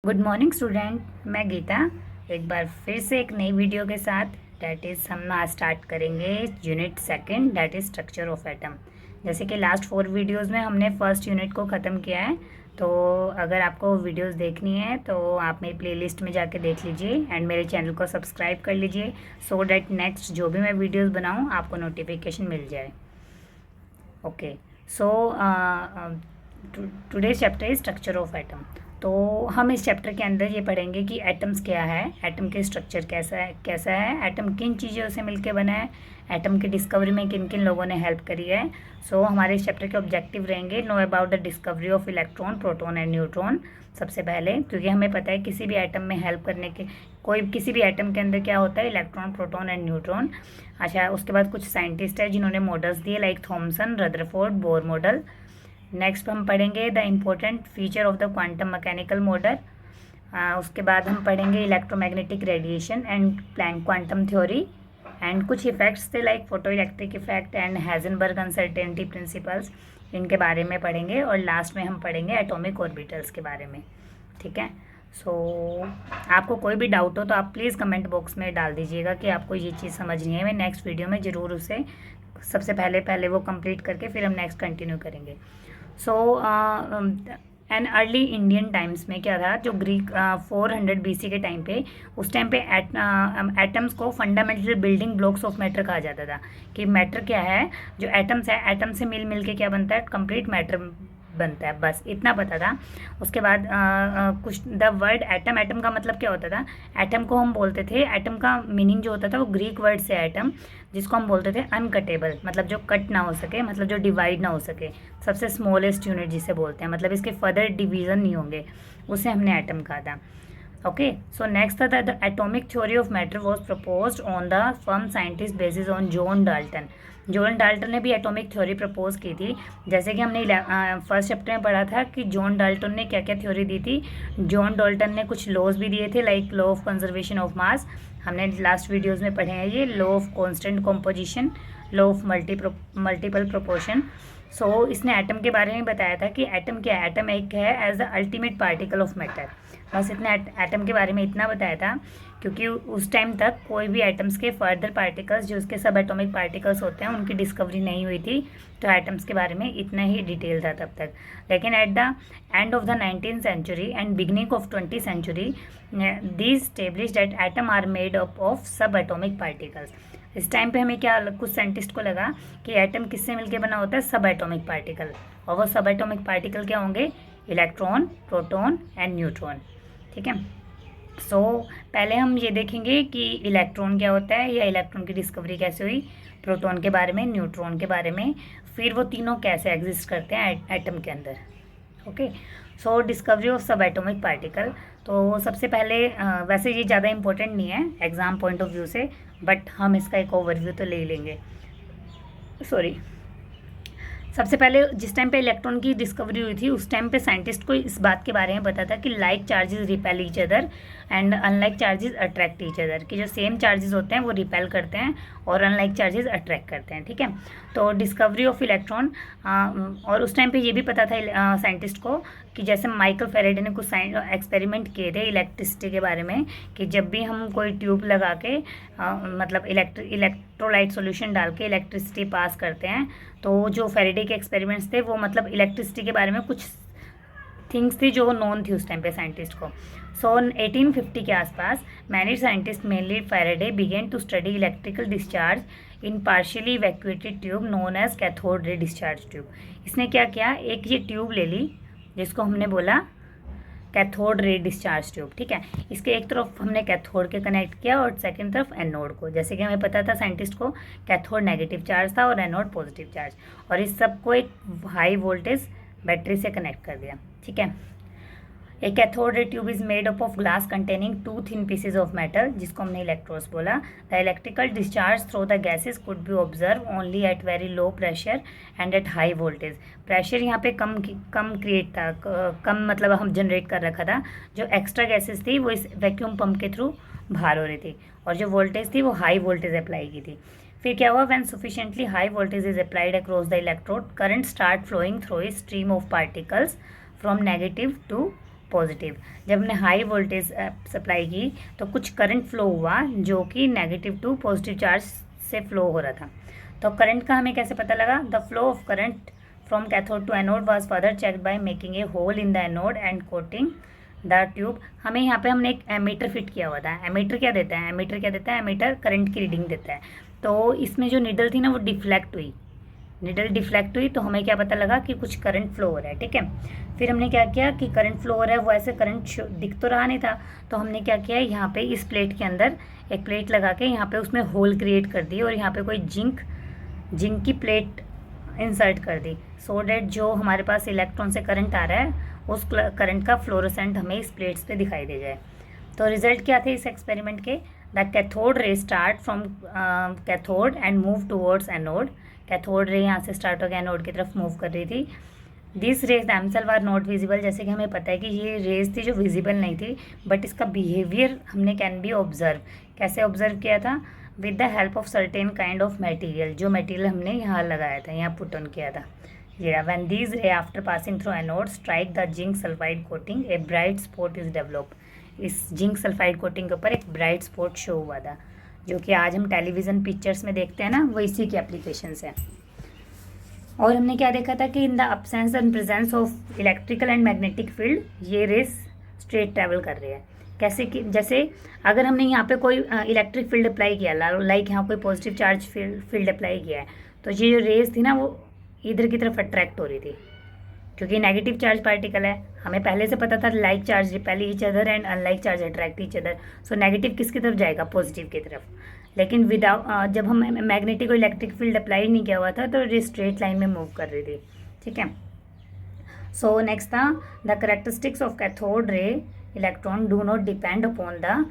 Good morning student, मैं गीता एक बार फिर से एक नई वीडियो के साथ डैट इज़ हम आज स्टार्ट करेंगे unit second that is structure of atom. जैसे कि लास्ट 4 वीडियोस में हमने फर्स्ट यूनिट को ख़त्म किया है, तो अगर आपको वीडियोस देखनी है तो आप मेरी प्लेलिस्ट में जाके देख लीजिए एंड मेरे चैनल को सब्सक्राइब कर लीजिए सो डैट नेक्स्ट जो भी मैं वीडियोज़ बनाऊँ आपको नोटिफिकेशन मिल जाए। Okay, so today chapter is structure of atom. तो हम इस चैप्टर के अंदर ये पढ़ेंगे कि एटम्स क्या है, एटम के स्ट्रक्चर कैसा है, एटम किन चीज़ों से मिलकर बना है, एटम की डिस्कवरी में किन किन लोगों ने हेल्प करी है। सो हमारे इस चैप्टर के ऑब्जेक्टिव रहेंगे know about the discovery of electron, proton and neutron. सबसे पहले क्योंकि हमें पता है किसी भी एटम में हेल्प करने के किसी भी एटम के अंदर क्या होता है, इलेक्ट्रॉन, प्रोटॉन एंड न्यूट्रॉन। अच्छा, उसके बाद कुछ साइंटिस्ट है जिन्होंने मॉडल्स दिए like Thomson, Rutherford, Bohr model. Next हम पढ़ेंगे the important feature of the quantum mechanical model. उसके बाद हम पढ़ेंगे electromagnetic radiation and Planck quantum theory and कुछ इफेक्ट्स थे like photo electric effect and Heisenberg uncertainty principles, इनके बारे में पढ़ेंगे। और लास्ट में हम पढ़ेंगे एटॉमिक ऑर्बिटल्स के बारे में। ठीक है, सो आपको कोई भी डाउट हो तो आप प्लीज़ कमेंट बॉक्स में डाल दीजिएगा कि आपको ये चीज़ समझ नहीं है। मैं नेक्स्ट वीडियो में ज़रूर उसे सबसे पहले वो कंप्लीट करके फिर हम नेक्स्ट कंटिन्यू करेंगे। सो एन अर्ली इंडियन टाइम्स में क्या था, जो ग्रीक 400 BC के टाइम पे, उस टाइम पे एटम्स को fundamental building blocks of matter कहा जाता था। कि मैटर क्या है, जो एटम्स है, एटम से मिल के क्या बनता है, कंप्लीट मैटर बनता है, बस इतना पता था। उसके बाद कुछ द वर्ड एटम का मतलब क्या होता था, एटम को हम बोलते थे, एटम का मीनिंग जो होता था वो ग्रीक वर्ड से एटम, जिसको हम बोलते थे अनकटेबल, मतलब जो कट ना हो सके, मतलब जो डिवाइड ना हो सके, सबसे स्मॉलेस्ट यूनिट जिसे बोलते हैं, मतलब इसके फर्दर डिवीज़न नहीं होंगे, उसे हमने एटम कहा था। ओके, सो नेक्स्ट था the atomic theory of matter was proposed on the firm scientist basis on John Dalton. John Dalton ने भी एटॉमिक थ्योरी प्रपोज की थी। जैसे कि हमने फर्स्ट चैप्टर में पढ़ा था कि जॉन डाल्टन ने क्या क्या थ्योरी दी थी। जॉन डाल्टन ने कुछ लॉज भी दिए थे like law of conservation of mass, हमने लास्ट वीडियोज़ में पढ़े हैं ये, law of constant composition, law of multiple proportion. So इसने एटम के बारे में बताया था कि एटम क्या है, एटम एक है as the ultimate particle of matter. बस इतना एटम के बारे में इतना बताया था, क्योंकि उस टाइम तक कोई भी एटम्स के फर्दर पार्टिकल्स जो उसके सब एटॉमिक पार्टिकल्स होते हैं उनकी डिस्कवरी नहीं हुई थी, तो एटम्स के बारे में इतना ही डिटेल था तब तक। लेकिन at the end of the 19th century and beginning of 20th century these establish that atom are made up of sub atomic particles. इस टाइम पे हमें क्या, कुछ साइंटिस्ट को लगा कि एटम किससे मिलके बना होता है, सब एटॉमिक पार्टिकल, और वो सब एटॉमिक पार्टिकल क्या होंगे, इलेक्ट्रॉन, प्रोटॉन एंड न्यूट्रॉन। ठीक है, सो पहले हम ये देखेंगे कि इलेक्ट्रॉन क्या होता है या इलेक्ट्रॉन की डिस्कवरी कैसे हुई, प्रोटॉन के बारे में, न्यूट्रॉन के बारे में, फिर वो तीनों कैसे एग्जिस्ट करते हैं एटम के अंदर। Okay, so discovery of sub atomic particle. तो सबसे पहले वैसे ये ज़्यादा इंपॉर्टेंट नहीं है एग्ज़ाम पॉइंट ऑफ व्यू से, बट हम इसका एक ओवरव्यू तो ले ही लेंगे। सॉरी, सबसे पहले जिस टाइम पे इलेक्ट्रॉन की डिस्कवरी हुई थी उस टाइम पे साइंटिस्ट को इस बात के बारे में पता था कि like charges repel each other and unlike charges attract each other, कि जो सेम चार्जेस होते हैं वो रिपेल करते हैं और अनलाइक चार्जेस अट्रैक्ट करते हैं। ठीक है, तो डिस्कवरी ऑफ इलेक्ट्रॉन, और उस टाइम पे ये भी पता था साइंटिस्ट को कि जैसे माइकल फेरेडे ने कुछ एक्सपेरिमेंट किए थे इलेक्ट्रिसिटी के बारे में, कि जब भी हम कोई ट्यूब लगा के मतलब इलेक्ट्रोलाइट सॉल्यूशन डाल के इलेक्ट्रिसिटी पास करते हैं, तो जो फेरेडे के एक्सपेरिमेंट्स थे वो मतलब इलेक्ट्रिसिटी के बारे में कुछ थिंग्स थी जो नोन थी उस टाइम पे साइंटिस्ट को। सो 1850 के आसपास many scientist mainly Faraday began to study electrical discharge in partially evacuated tube known as cathode ray discharge tube. इसने क्या किया, एक ये ट्यूब ले ली जिसको हमने बोला कैथोड रे डिस्चार्ज ट्यूब। ठीक है, इसके एक तरफ हमने कैथोड के कनेक्ट किया और सेकंड तरफ एनोड को। जैसे कि हमें पता था साइंटिस्ट को कैथोड नेगेटिव चार्ज था और एनोड पॉजिटिव चार्ज, और इस सब को एक हाई वोल्टेज बैटरी से कनेक्ट कर दिया। ठीक है, एक cathode ray tube is made up of glass containing 2 thin pieces of metal, जिसको हमने इलेक्ट्रोड्स बोला। The electrical discharge through the gases could be observe only at very low pressure and at high voltage. Pressure यहाँ पे कम create था, कम मतलब हम generate कर रखा था, जो एक्स्ट्रा गैसेज थी वो इस वैक्यूम पंप के थ्रू बाहर हो रही थी, और जो वोल्टेज थी वो हाई वोल्टेज अप्लाई की थी। फिर क्या हुआ, when sufficiently high voltage is applied across the electrode, current start flowing through a stream of particles from negative to positive. जब हमने हाई वोल्टेज सप्लाई की तो कुछ करंट फ्लो हुआ जो कि नेगेटिव टू पॉजिटिव चार्ज से फ्लो हो रहा था। तो करंट का हमें कैसे पता लगा? The flow of current from cathode to anode was further checked by making a hole in the anode and coating the tube. हमें यहाँ पे हमने एक एमीटर फिट किया हुआ था। एमीटर क्या देता है? एमीटर करंट की रीडिंग देता है। तो इसमें जो निडल थी ना वो डिफ्लेक्ट हुई, तो हमें क्या पता लगा कि कुछ करंट फ्लो हो रहा है। ठीक है, फिर हमने क्या किया कि करंट फ्लो हो रहा है, वो ऐसे करंट दिख तो रहा नहीं था, तो हमने क्या किया, यहाँ पे इस प्लेट के अंदर एक प्लेट लगा के यहाँ पे उसमें होल क्रिएट कर दी और यहाँ पे कोई जिंक की प्लेट इंसर्ट कर दी, सो डैट जो हमारे पास इलेक्ट्रॉन से करंट आ रहा है उस करंट का फ्लोरोसेंट हमें इस प्लेट्स पे दिखाई दे जाए। तो रिजल्ट क्या थे इस एक्सपेरिमेंट के? The cathode ray start from cathode and move towards anode. Cathode ray यहाँ से स्टार्ट होकर एनोड की तरफ मूव कर रही थी। This rays themselves are not visible. जैसे कि हमें पता है कि ये रेज थी जो विजिबल नहीं थी, बट इसका बिहेवियर हमने कैन बी ऑब्जर्व। कैसे ऑब्जर्व किया था? With the help of certain kind of material. जो मटेरियल हमने यहाँ लगाया था, यहाँ पुट ऑन किया था। ये व्हेन दीज रे after passing through anode strike the zinc sulphide coating, a bright spot is develop. इस जिंक सल्फाइड कोटिंग के ऊपर एक ब्राइट स्पॉट शो हुआ था, जो कि आज हम टेलीविज़न पिक्चर्स में देखते हैं ना, वो इसी की एप्लीकेशंस है। और हमने क्या देखा था कि इन the absence and presence of electrical and magnetic field ये रेस स्ट्रेट ट्रैवल कर रहे हैं। कैसे कि जैसे अगर हमने यहाँ पे कोई इलेक्ट्रिक फील्ड अप्लाई किया, लाइक यहाँ कोई पॉजिटिव चार्ज फील्ड अप्लाई किया है, तो ये जो रेस थी ना वो इधर की तरफ अट्रैक्ट हो रही थी, क्योंकि नेगेटिव चार्ज पार्टिकल है। हमें पहले से पता था like charge repel each other and unlike charge attract each other. So negative किसकी तरफ जाएगा? पॉजिटिव की तरफ। लेकिन विदाउट जब हम मैग्नेटिक और इलेक्ट्रिक फील्ड अप्लाई नहीं किया हुआ था तो ये स्ट्रेट लाइन में मूव कर रही थी। ठीक है, सो नेक्स्ट था the characteristics of cathode ray electron do not depend upon the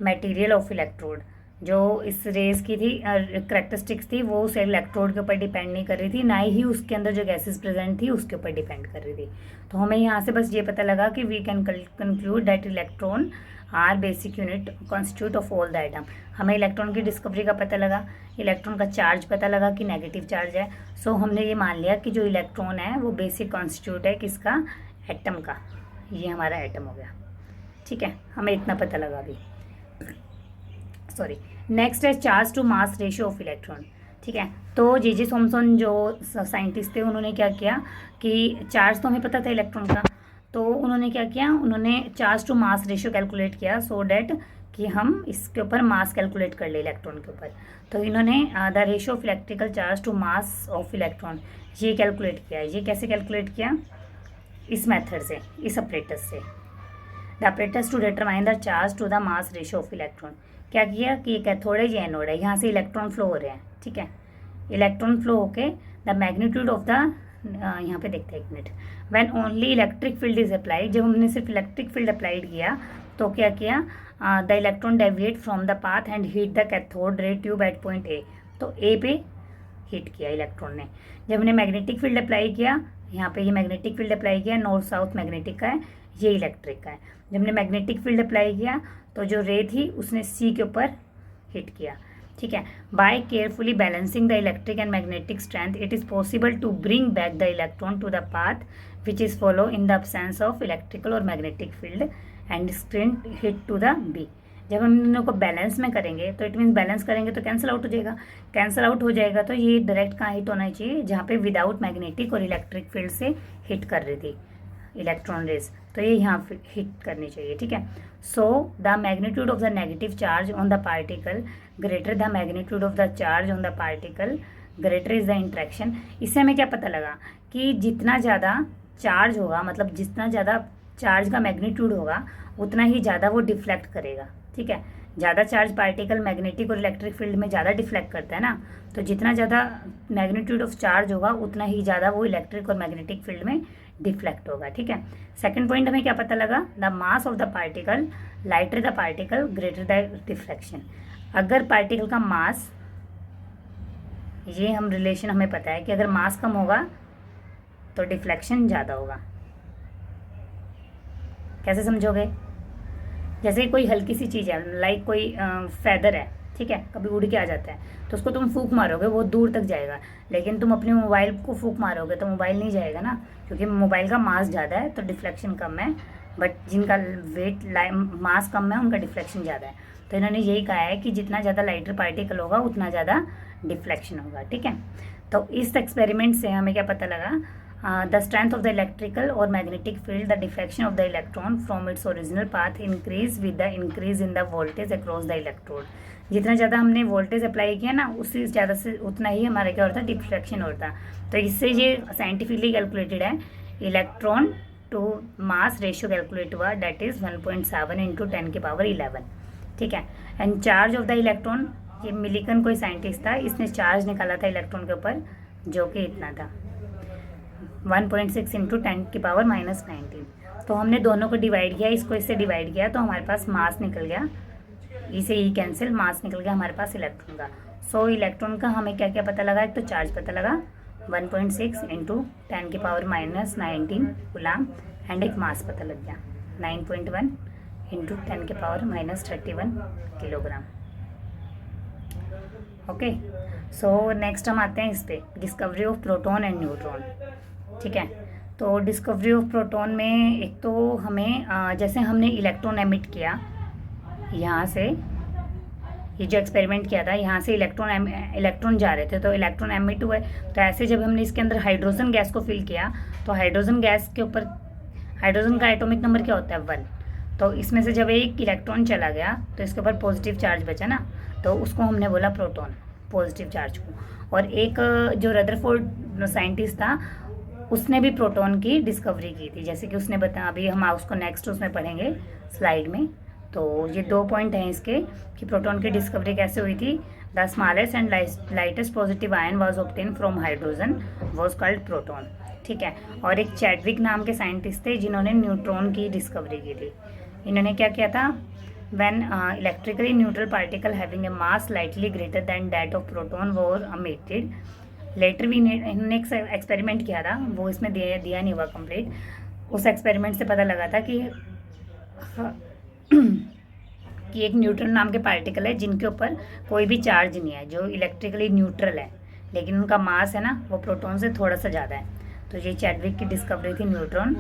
material of electrode. जो इस रेस की थी करेक्टरिस्टिक्स थी वो उस इलेक्ट्रोड के ऊपर डिपेंड नहीं कर रही थी, ना ही उसके अंदर जो गैसेस प्रेजेंट थी उसके ऊपर डिपेंड कर रही थी। तो हमें यहाँ से बस ये पता लगा कि we can conclude that electron are basic unit constitute of all the atom. हमें इलेक्ट्रॉन की डिस्कवरी का पता लगा, इलेक्ट्रॉन का चार्ज पता लगा कि नेगेटिव चार्ज है। सो हमने ये मान लिया कि जो इलेक्ट्रॉन है वो बेसिक कॉन्स्टिट्यूट है किसका? एटम का। ये हमारा एटम हो गया। ठीक है, हमें इतना पता लगा अभी। सॉरी, नेक्स्ट है charge to mass ratio of electron. ठीक है, तो जे थॉमसन जो साइंटिस्ट थे उन्होंने क्या किया कि चार्ज तो हमें पता था इलेक्ट्रॉन का, तो उन्होंने क्या किया, उन्होंने charge to mass ratio calculate किया सो डैट कि हम इसके ऊपर मास कैलकुलेट कर ले इलेक्ट्रॉन के ऊपर। तो इन्होंने the ratio of electrical charge to mass of electron ये कैलकुलेट किया। ये कैसे कैलकुलेट किया? इस मेथड से, इस ऑपरेटस से। The apparatus to determine the charge to the mass ratio of electron. क्या किया कि कैथोड है, ये एनोड है, यहाँ से इलेक्ट्रॉन फ्लो हो रहे हैं। ठीक है, इलेक्ट्रॉन फ्लो होके द मैग्नीट्यूड ऑफ द यहाँ पे देखते हैं एक minute, when only electric field is applied. जब हमने सिर्फ इलेक्ट्रिक फील्ड अप्लाइड किया तो क्या किया, the electron deviate from the path and heat the cathode ray tube at point A. तो ए पे हीट किया इलेक्ट्रॉन ने। जब हमने मैग्नेटिक फील्ड अप्लाई किया, यहाँ पे ये मैग्नेटिक फील्ड अप्लाई किया, नॉर्थ साउथ मैग्नेटिक का है, ये इलेक्ट्रिक का है। जब हमने मैग्नेटिक फील्ड अप्लाई किया तो जो रे थी उसने सी के ऊपर हिट किया। ठीक है, by carefully balancing the electric and magnetic strength it is possible to bring back the electron to the path which is follow in the absence of electrical और magnetic field and screen hit to the B. जब हम इन को balance में करेंगे तो it means balance करेंगे तो cancel out हो जाएगा, कैंसिल आउट हो जाएगा तो ये डायरेक्ट कहाँ हिट होना चाहिए, जहाँ पे विदाउट मैग्नेटिक और इलेक्ट्रिक फील्ड से हिट कर रही थी इलेक्ट्रॉन रेज, तो ये यहाँ हिट करनी चाहिए। ठीक है, so the magnitude of the negative charge on the particle greater the magnitude of the charge on the particle greater is the interaction. इससे हमें क्या पता लगा कि जितना ज़्यादा चार्ज होगा, मतलब जितना ज़्यादा चार्ज का मैग्नीट्यूड होगा उतना ही ज़्यादा वो डिफ्लेक्ट करेगा। ठीक है, ज़्यादा चार्ज पार्टिकल मैग्नेटिक और इलेक्ट्रिक फील्ड में ज़्यादा डिफ्लेक्ट करता है ना, तो जितना ज़्यादा मैग्नीट्यूड ऑफ चार्ज होगा उतना ही ज़्यादा वो इलेक्ट्रिक और मैग्नेटिक फील्ड में डिफ्लेक्ट होगा। ठीक है, सेकंड पॉइंट हमें क्या पता लगा, the mass of the particle lighter the particle greater the deflection. अगर पार्टिकल का मास, ये हम रिलेशन हमें पता है कि अगर मास कम होगा तो डिफ्लेक्शन ज़्यादा होगा। कैसे समझोगे? जैसे कोई हल्की सी चीज़ है, लाइक कोई फेदर है, ठीक है, कभी उड़ के आ जाता है तो उसको तुम फूंक मारोगे वो दूर तक जाएगा, लेकिन तुम अपने मोबाइल को फूंक मारोगे तो मोबाइल नहीं जाएगा ना, क्योंकि मोबाइल का मास ज़्यादा है तो डिफ्लेक्शन कम है, बट जिनका वेट मास कम है उनका डिफ्लेक्शन ज़्यादा है। तो इन्होंने यही कहा है कि जितना ज़्यादा लाइटर पार्टिकल होगा उतना ज़्यादा डिफ्लेक्शन होगा, ठीक है। तो इस एक्सपेरिमेंट से हमें क्या पता लगा, the strength of the electrical और magnetic field, the deflection of the electron from its original path increase with the increase in the voltage across the electrode. जितना ज़्यादा हमने वोल्टेज अप्लाई किया ना, उससे ज़्यादा से उतना ही हमारा क्या होता है, डिफ्लेक्शन होता। तो इससे ये साइंटिफिकली कैलकुलेटेड है। Electron to mass ratio calculate हुआ, डेट इज़ 1.7 इंटू 10⁻11, ठीक है। And charge of the electron, ये मिलिकन कोई साइंटिस्ट था, इसने चार्ज निकाला था इलेक्ट्रॉन के ऊपर, जो कि इतना था 1.6 इंटू 10⁻19। तो हमने दोनों को डिवाइड किया, इसको इससे डिवाइड किया, तो हमारे पास मास निकल गया, इसे ही कैंसिल, मास निकल गया हमारे पास इलेक्ट्रॉन का। सो इलेक्ट्रॉन का हमें क्या क्या पता लगा, एक तो चार्ज पता लगा 1.6 इंटू 10⁻19 कूलम, एंड एक मास पता लग गया 9.1 into 10⁻31 kilogram. Okay, so next हम आते हैं इस पे, discovery of proton and neutron, ठीक है। तो डिस्कवरी ऑफ प्रोटॉन में एक तो हमें जैसे हमने इलेक्ट्रॉन एमिट किया यहाँ से, ये जो एक्सपेरिमेंट किया था यहाँ से इलेक्ट्रॉन जा रहे थे, तो इलेक्ट्रॉन एमिट हुए। तो ऐसे जब हमने इसके अंदर हाइड्रोजन गैस को फिल किया, तो हाइड्रोजन गैस के ऊपर हाइड्रोजन का एटॉमिक नंबर क्या होता है 1। तो इसमें से जब एक इलेक्ट्रॉन चला गया तो इसके ऊपर पॉजिटिव चार्ज बचा ना, तो उसको हमने बोला प्रोटॉन, पॉजिटिव चार्ज को। और एक जो रदरफोर्ड साइंटिस्ट था, उसने भी प्रोटॉन की डिस्कवरी की थी, जैसे कि उसने बताया, अभी हम उसको नेक्स्ट उसमें पढ़ेंगे स्लाइड में। तो ये 2 पॉइंट हैं इसके कि प्रोटॉन की डिस्कवरी कैसे हुई थी। The smallest and lightest positive ion was obtain from hydrogen was called proton, ठीक है। और एक चैडविक नाम के साइंटिस्ट थे जिन्होंने न्यूट्रॉन की डिस्कवरी की थी। इन्होंने क्या किया था, when electrically neutral particle having a mass slightly greater than that of proton were emitted. Later भी इन्होंने एक एक्सपेरिमेंट किया था, वो इसमें दिया नहीं हुआ कंप्लीट। उस एक्सपेरिमेंट से पता लगा था कि एक न्यूट्रॉन नाम के पार्टिकल है जिनके ऊपर कोई भी चार्ज नहीं है, जो इलेक्ट्रिकली न्यूट्रल है, लेकिन उनका मास है ना वो प्रोटॉन से थोड़ा सा ज़्यादा है। तो ये चैडविक की डिस्कवरी थी न्यूट्रॉन।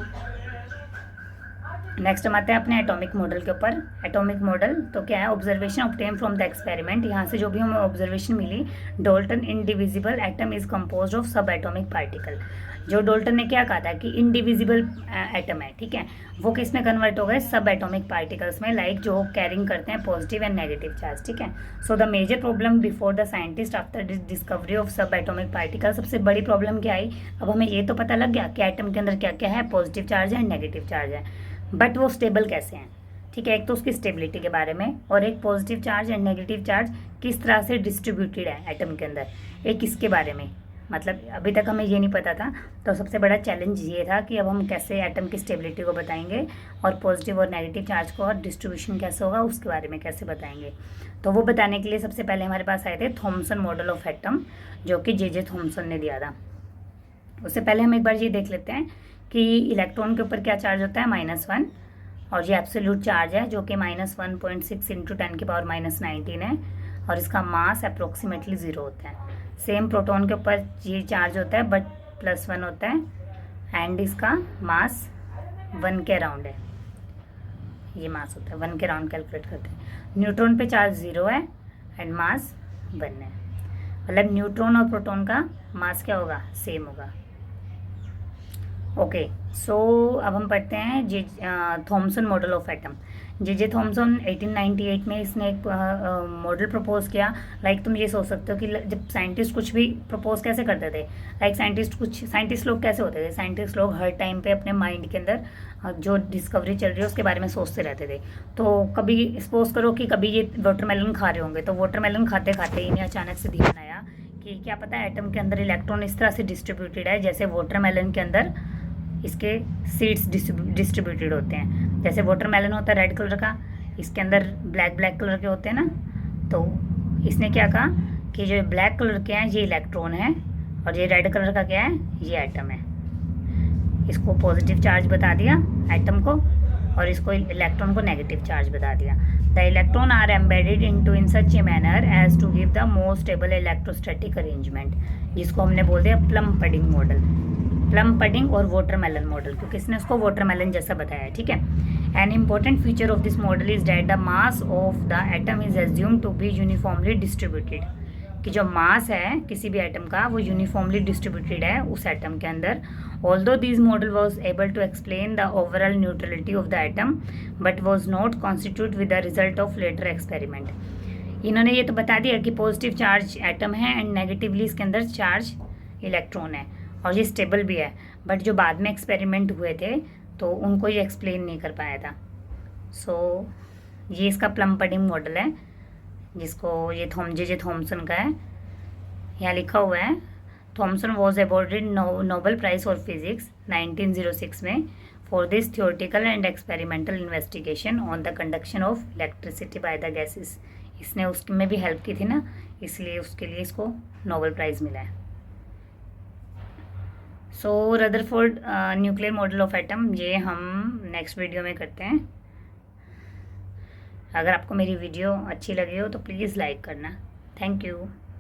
नेक्स्ट हम आते हैं अपने एटॉमिक मॉडल के ऊपर। एटॉमिक मॉडल तो क्या है, observation obtain from the experiment. यहाँ से जो भी हमें ऑब्जर्वेशन मिली, Dalton indivisible atom is composed of sub atomic particle. जो डोल्टन ने क्या कहा था कि इंडिविजिबल एटम है, ठीक है, वो किस में कन्वर्ट हो गए, सब एटॉमिक पार्टिकल्स में, लाइक जो कैरिंग करते हैं पॉजिटिव एंड नेगेटिव चार्ज, ठीक है। So the major problem before the scientist after discovery of sub atomic particle, सबसे बड़ी प्रॉब्लम क्या आई, अब हमें ये तो पता लग गया कि एटम के अंदर क्या क्या है, पॉजिटिव चार्ज है एंड नेगेटिव चार्ज है, बट वो स्टेबल कैसे हैं, ठीक है। एक तो उसकी स्टेबिलिटी के बारे में, और एक positive charge and negative charge किस तरह से डिस्ट्रीब्यूटेड है एटम के अंदर, एक इसके बारे में, मतलब अभी तक हमें ये नहीं पता था। तो सबसे बड़ा चैलेंज ये था कि अब हम कैसे एटम की स्टेबिलिटी को बताएंगे, और पॉजिटिव और नेगेटिव चार्ज को और डिस्ट्रीब्यूशन कैसे होगा उसके बारे में कैसे बताएंगे। तो वो बताने के लिए सबसे पहले हमारे पास आए थे थॉमसन मॉडल ऑफ एटम, जो कि जे थॉमसन ने दिया था। उससे पहले हम एक बार ये देख लेते हैं कि इलेक्ट्रॉन के ऊपर क्या चार्ज होता है, -1, और ये एब्सोल्यूट चार्ज है जो कि -1.6 इंटू 10⁻19 है, और इसका मास अप्रोक्सीमेटली 0 होता है। सेम प्रोटॉन के ऊपर ये चार्ज होता है बट +1 होता है, एंड इसका मास 1 के अराउंड है, ये मास होता है 1 के अराउंड कैलकुलेट करते हैं। न्यूट्रॉन पे चार्ज 0 है एंड मास 1 है, मतलब न्यूट्रॉन और प्रोटॉन का मास क्या होगा, सेम होगा। ओके, सो अब हम पढ़ते हैं J Thomson model of atom. J Thomson 1898 में इसने एक मॉडल प्रपोज किया। लाइक तुम ये सोच सकते हो कि जब साइंटिस्ट कुछ भी प्रपोज कैसे करते थे, लाइक साइंटिस्ट लोग कैसे होते थे, साइंटिस्ट लोग हर टाइम पे अपने माइंड के अंदर जो डिस्कवरी चल रही है उसके बारे में सोचते रहते थे। तो कभी सपोज करो कि कभी ये वाटरमेलन खा रहे होंगे, तो वाटरमेलन खाते खाते इन्हें अचानक से ध्यान आया कि क्या पता है एटम के अंदर इलेक्ट्रॉन इस तरह से डिस्ट्रीब्यूटेड है जैसे वाटरमेलन के अंदर इसके सीड्स डिस्ट्रीब्यूटेड होते हैं। जैसे वाटरमेलन होता है रेड कलर का, इसके अंदर ब्लैक कलर के होते हैं ना। तो इसने क्या कहा कि जो ब्लैक कलर के हैं ये इलेक्ट्रॉन है, और ये रेड कलर का क्या है, ये एटम है। इसको पॉजिटिव चार्ज बता दिया एटम को, और इसको इलेक्ट्रॉन को नेगेटिव चार्ज बता दिया। The electron are embedded into in such a manner as to give the most stable electrostatic arrangement, जिसको हमने बोल दिया plum pudding model. Plum pudding और वाटरमेलन मॉडल, क्योंकि इसने उसको वाटरमेलन जैसा बताया है, ठीक है। An important feature of this model is that the mass of the atom is assume to be uniformly distributed, कि जो मास है किसी भी एटम का वो यूनिफॉर्मली डिस्ट्रीब्यूटेड है उस एटम के अंदर। Although this model was able to explain the overall neutrality of the atom but was not constitute with the result of later experiment. इन्होंने ये तो बता दिया कि पॉजिटिव चार्ज एटम है एंड नेगेटिवली इसके अंदर चार्ज इलेक्ट्रॉन है और ये स्टेबल भी है, बट जो बाद में एक्सपेरिमेंट हुए थे तो उनको ये एक्सप्लेन नहीं कर पाया था। सो ये इसका प्लम पडिंग मॉडल है, जिसको ये जे थॉमसन का है। यहाँ लिखा हुआ है Thomson was awarded Nobel prize for physics 1906 में for this theoretical and experimental investigation on the conduction of electricity by the gases. इसने उसमें भी हेल्प की थी ना, इसलिए उसके लिए इसको नोबेल प्राइज़ मिला है। So Rutherford nuclear model of atom, ये हम नेक्स्ट वीडियो में करते हैं। अगर आपको मेरी वीडियो अच्छी लगी हो तो प्लीज़ लाइक करना। Thank you.